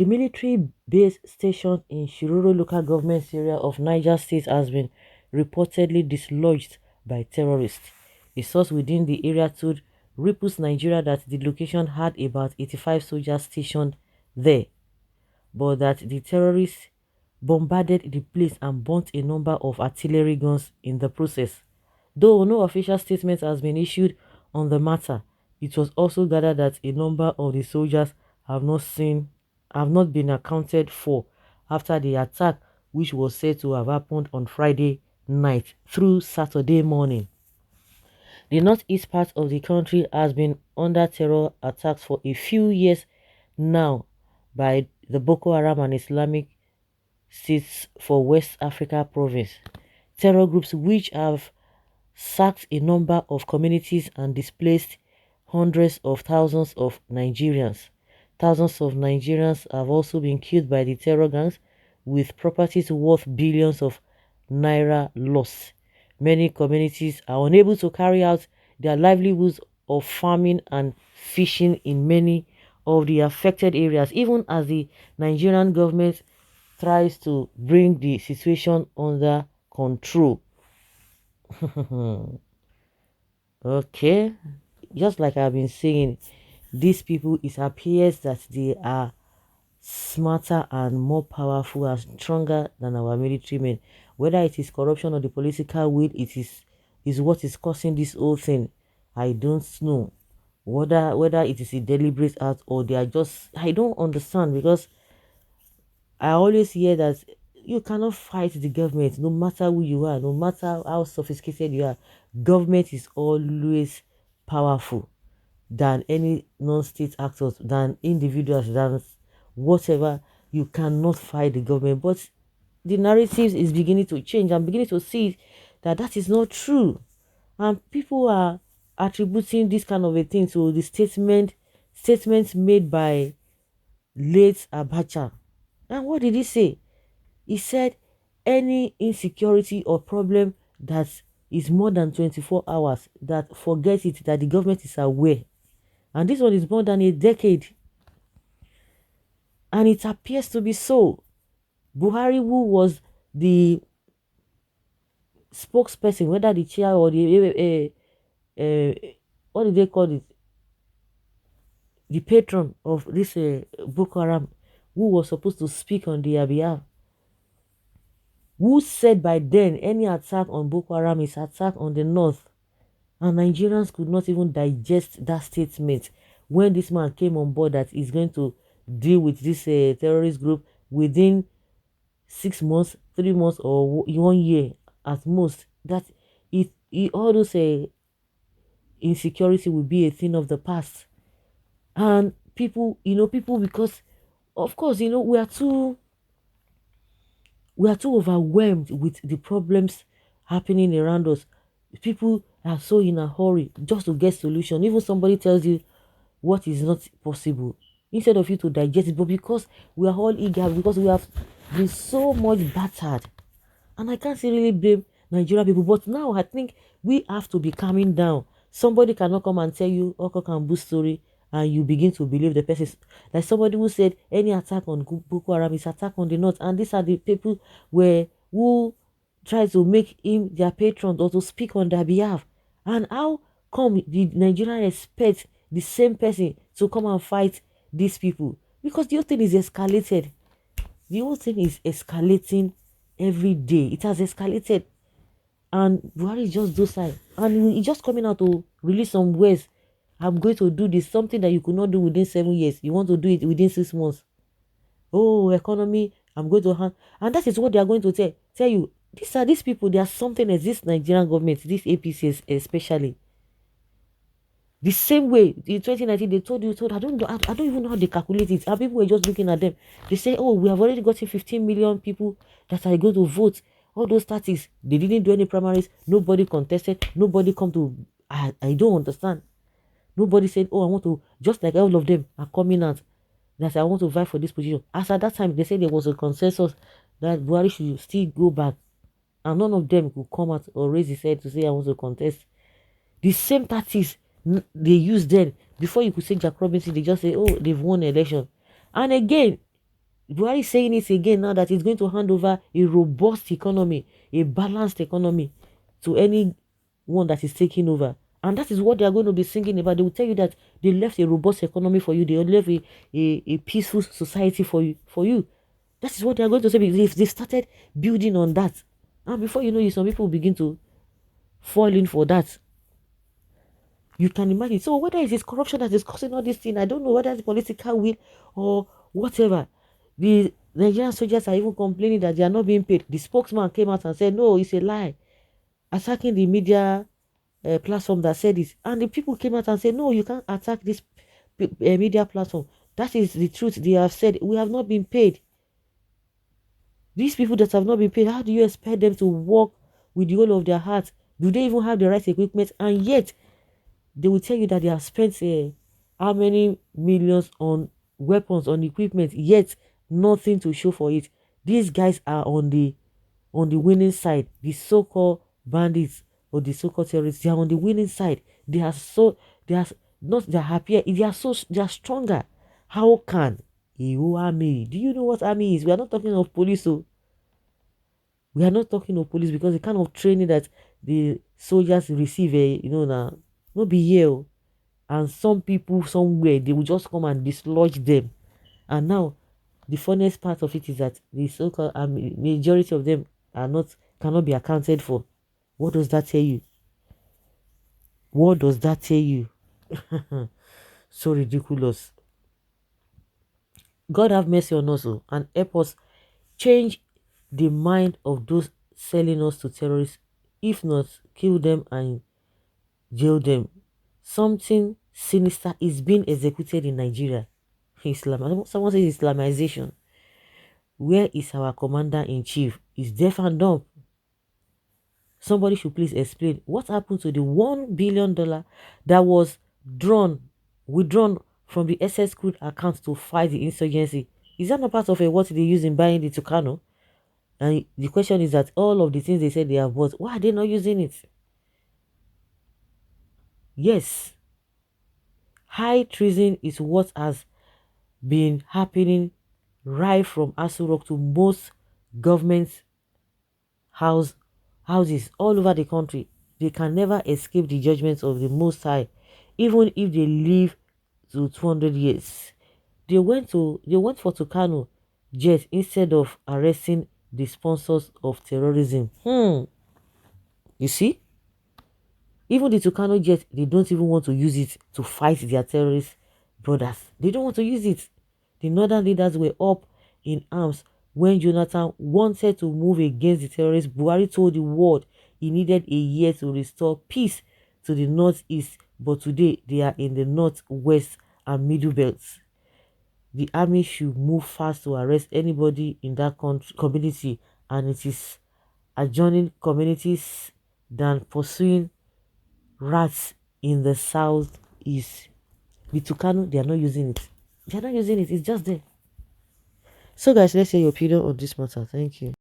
military base stationed in Shiroro local government area of Niger State has been reportedly dislodged by terrorists. A source within the area told Ripples Nigeria that the location had about 85 soldiers stationed there, but that the terrorists bombarded the place and burnt a number of artillery guns in the process. Though no official statement has been issued on the matter, it was also gathered that a number of the soldiers have not been accounted for after the attack, which was said to have happened on Friday night through Saturday morning. The northeast part of the country has been under terror attacks for a few years now by the Boko Haram and Islamic States for West Africa province. Terror groups which have sacked a number of communities and displaced hundreds of thousands of Nigerians. Thousands of Nigerians have also been killed by the terror gangs, with properties worth billions of naira lost. Many communities are unable to carry out their livelihoods of farming and fishing in many of the affected areas, even as the Nigerian government tries to bring the situation under control. Okay, just like I've been saying, these people, it appears that they are smarter and more powerful and stronger than our military men. Whether it is corruption or the political will, it is what is causing this whole thing. I don't know whether it is a deliberate act or they are just, I don't understand, because I always hear that you cannot fight the government no matter who you are, no matter how sophisticated you are. Government is always powerful than any non-state actors, than individuals, than whatever. You cannot fight the government. But the narrative is beginning to change. I'm beginning to see that that is not true. And people are attributing this kind of a thing to the statements made by late Abacha. And what did he say? He said any insecurity or problem that is more than 24 hours, that forget it, that the government is aware. And this one is more than a decade. And it appears to be so. Buhari, who was the spokesperson, whether the chair or the what do they call it, the patron of this Boko Haram, who was supposed to speak on their behalf, who said by then any attack on Boko Haram is attack on the north. And Nigerians could not even digest that statement when this man came on board that he's going to deal with this terrorist group within 6 months, 3 months, or 1 year at most. That all those insecurity will be a thing of the past. And people, because of course, we are too overwhelmed with the problems happening around us. People are so in a hurry just to get solution. Even somebody tells you what is not possible, instead of you to digest it. But because we are all eager, because we have been so much battered, and I can't really blame Nigerian people, but now I think we have to be calming down. Somebody cannot come and tell you Oko Kambu story and you begin to believe the person. Like somebody who said any attack on Boko Haram is attack on the north, and these are the people who try to make him their patron or to speak on their behalf. And how come the Nigerian expect the same person to come and fight these people? Because the whole thing is escalated. The whole thing is escalating every day. It has escalated. And Buhari just docile. And he just coming out to release some words. I'm going to do this. Something that you could not do within 7 years. You want to do it within 6 months. Oh, economy, I'm going to hand. And that is what they are going to tell you. These people, they are something as this Nigerian government, this APCs especially. The same way in 2019 they told you, I don't even know how they calculate it. And people were just looking at them. They say, oh, we have already gotten 15 million people that are going to vote. All those statistics, they didn't do any primaries. Nobody contested. Nobody come to. I don't understand. Nobody said, oh, I want to, just like all of them are coming out, that I want to vie for this position. As at that time, they said there was a consensus that Buhari should still go back. And none of them could come out or raise his head to say, I want to contest. The same tactics they used then. Before you could say Jack Robinson, they just say, oh, they've won the election. And again, Buhari is saying it again now that he's going to hand over a robust economy, a balanced economy to anyone that is taking over. And that is what they are going to be singing about. They will tell you that they left a robust economy for you. They left a peaceful society for you. That is what they are going to say because they started building on that. And before you know it, some people will begin to fall in for that. You can imagine. So whether it is corruption that is causing all this thing, I don't know whether it's political will or whatever. The Nigerian soldiers are even complaining that they are not being paid. The spokesman came out and said, no, it's a lie. Attacking the media platform that said it. And the people came out and said, no, you can't attack this media platform. That is the truth. They have said, we have not been paid. These people that have not been paid, how do you expect them to work with the whole of their heart? Do they even have the right equipment? And yet, they will tell you that they have spent how many millions on weapons, on equipment, yet nothing to show for it. These guys are on the winning side. The so-called bandits or the so-called terrorists, they are on the winning side. They are not they're happier. They are stronger. How can you army? Do you know what army is? We are not talking of police, so we are not talking of police because the kind of training that the soldiers receive, now, no be here. Oh. And some people somewhere they will just come and dislodge them. And now the funniest part of it is that the so-called majority of them cannot be accounted for. What does that tell you? What does that tell you? So ridiculous. God have mercy on us and help us change the mind of those selling us to terrorists. If not, kill them and jail them. Something sinister is being executed in Nigeria. Someone says Islamization. Where is our commander-in-chief? Is deaf and dumb. Somebody should please explain what happened to the $1 billion that was withdrawn from the SS crude account to fight the insurgency. Is that not part of what they use in buying the Tucano? And the question is that all of the things they said they have bought, why are they not using it? Yes, high treason is what has been happening right from Aso Rock to most government houses all over the country. They can never escape the judgments of the Most High, even if they live to 200 years. They went for Tucano jet instead of arresting the sponsors of terrorism. You see? Even the Tucano jet, they don't even want to use it to fight their terrorist brothers. They don't want to use it. The northern leaders were up in arms when Jonathan wanted to move against the terrorists. Buhari told the world he needed a year to restore peace to the northeast, but today they are in the northwest and middle belts. The army should move fast to arrest anybody in that community, and it is adjoining communities than pursuing rats in the southeast. The Tucano, they are not using it. They are not using it. It's just there. So guys, let's hear your opinion on this matter. Thank you.